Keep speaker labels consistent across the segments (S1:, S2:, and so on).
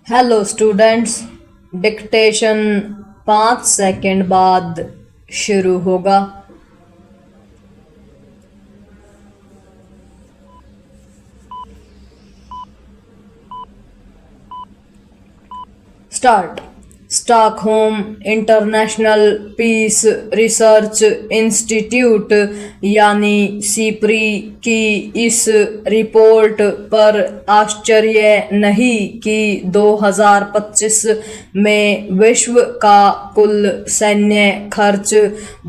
S1: Hello students, dictation 5 second बाद शुरू होगा। Start. Stockholm International Peace Research Institute यानी सीपरी की इस रिपोर्ट पर आश्चर्य नहीं कि 2025 में विश्व का कुल सैन्य खर्च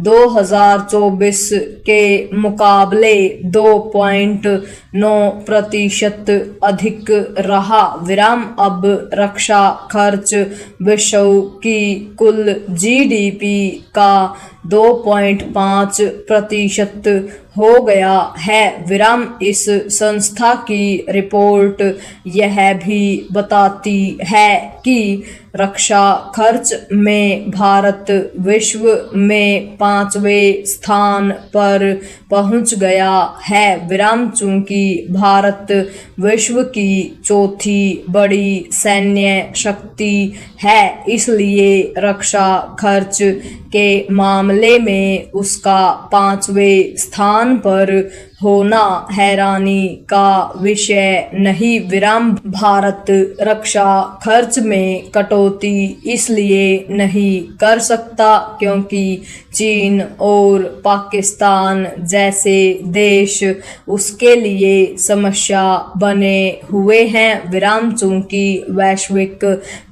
S1: 2024 के मुकाबले 2.9% अधिक रहा। अब रक्षा खर्च विश्व की कुल जीडीपी का 2.5% हो गया है। इस संस्था की रिपोर्ट यह भी बताती है कि रक्षा खर्च में भारत विश्व में 5वें स्थान पर पहुंच गया है। चूंकि भारत विश्व की चौथी बड़ी सैन्य शक्ति है, इसलिए रक्षा खर्च के मामले में उसका 5वें स्थान पर होना हैरानी का विषय नहीं। भारत रक्षा खर्च में कटौती इसलिए नहीं कर सकता क्योंकि चीन और पाकिस्तान जैसे देश उसके लिए समस्या बने हुए हैं। चूंकि वैश्विक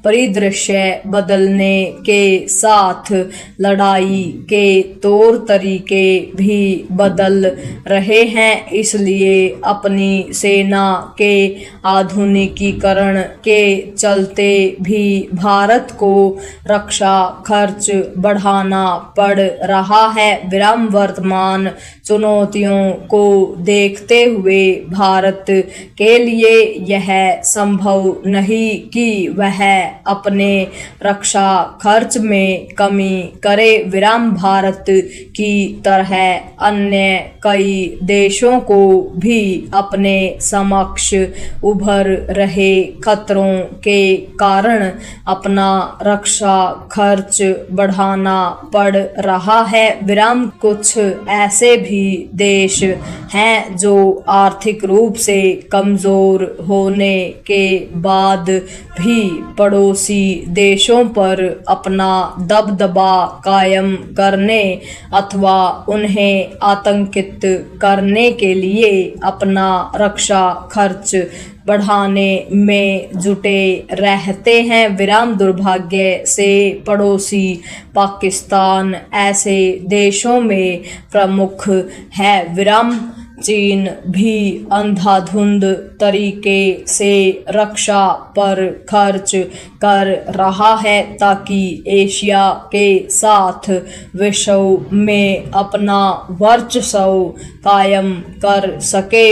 S1: परिदृश्य बदलने के साथ लड़ाई के तौर तरीके भी बदल रहे हैं, इसलिए अपनी सेना के आधुनिकीकरण के चलते भी भारत को रक्षा खर्च बढ़ाना पड़ रहा है। वर्तमान चुनौतियों को देखते हुए भारत के लिए यह संभव नहीं कि वह अपने रक्षा खर्च में कमी करे। भारत की तरह अन्य कई देशों को भी अपने समक्ष उभर रहे खतरों के कारण अपना रक्षा खर्च बढ़ाना पड़ रहा है। कुछ ऐसे भी देश हैं जो आर्थिक रूप से कमजोर होने के बाद भी पड़ोसी देशों पर अपना दबदबा कायम करने अथवा उन्हें आतंकित करने के लिए अपना रक्षा खर्च बढ़ाने में जुटे रहते हैं। दुर्भाग्य से पड़ोसी पाकिस्तान ऐसे देशों में प्रमुख है। चीन भी अंधाधुंध तरीके से रक्षा पर खर्च कर रहा है ताकि एशिया के साथ विश्व में अपना वर्चस्व कायम कर सके।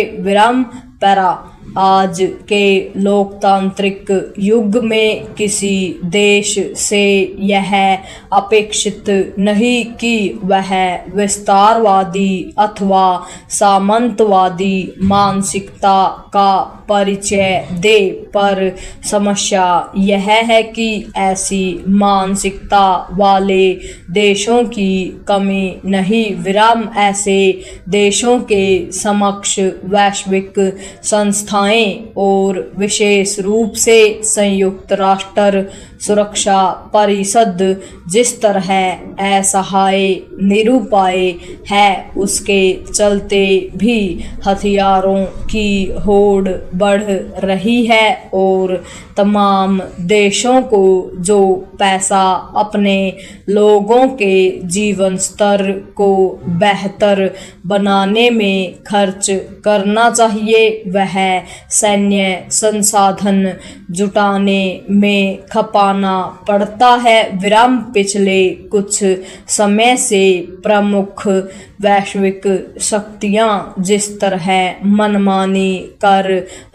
S1: आज के लोकतांत्रिक युग में किसी देश से यह अपेक्षित नहीं कि वह विस्तारवादी अथवा सामंतवादी मानसिकता का परिचय दे, पर समस्या यह है कि ऐसी मानसिकता वाले देशों की कमी नहीं। ऐसे देशों के समक्ष वैश्विक संस्थाएं और विशेष रूप से संयुक्त राष्ट्र सुरक्षा परिषद जिस तरह असहाय निरुपाय है, उसके चलते भी हथियारों की होड़ बढ़ रही है और तमाम देशों को जो पैसा अपने लोगों के जीवन स्तर को बेहतर बनाने में खर्च करना चाहिए, वह सैन्य संसाधन जुटाने में खपाना पड़ता है। पिछले कुछ समय से प्रमुख वैश्विक शक्तियां जिस तरह मनमानी कर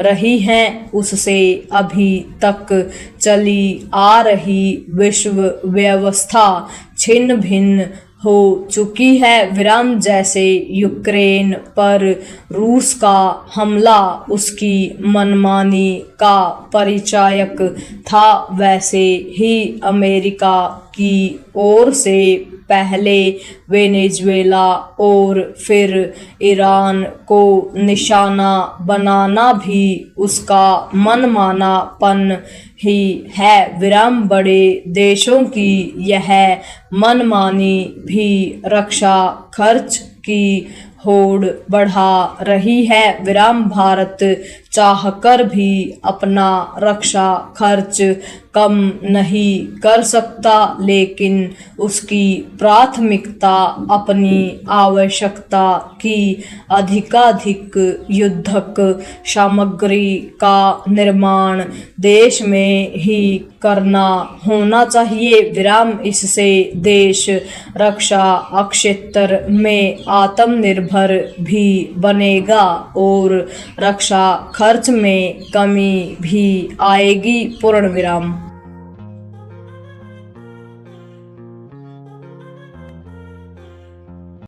S1: रही हैं, उससे अभी तक चली आ रही विश्व व्यवस्था छिन्न भिन्न हो चुकी है विराम। जैसे यूक्रेन पर रूस का हमला उसकी मनमानी का परिचायक था, वैसे ही अमेरिका की ओर से पहले वेनेजुएला और फिर ईरान को निशाना बनाना भी उसका मनमानापन ही है विराम। बड़े देशों की यह मनमानी भी रक्षा खर्च की होड़ बढ़ा रही है विराम। भारत चाहकर भी अपना रक्षा खर्च कम नहीं कर सकता, लेकिन उसकी प्राथमिकता अपनी आवश्यकता की अधिकाधिक युद्धक सामग्री का निर्माण देश में ही करना होना चाहिए विराम। इससे देश रक्षा क्षेत्र में आत्मनिर्भर भी बनेगा और रक्षा खर्च में कमी भी आएगी। पूर्ण विराम।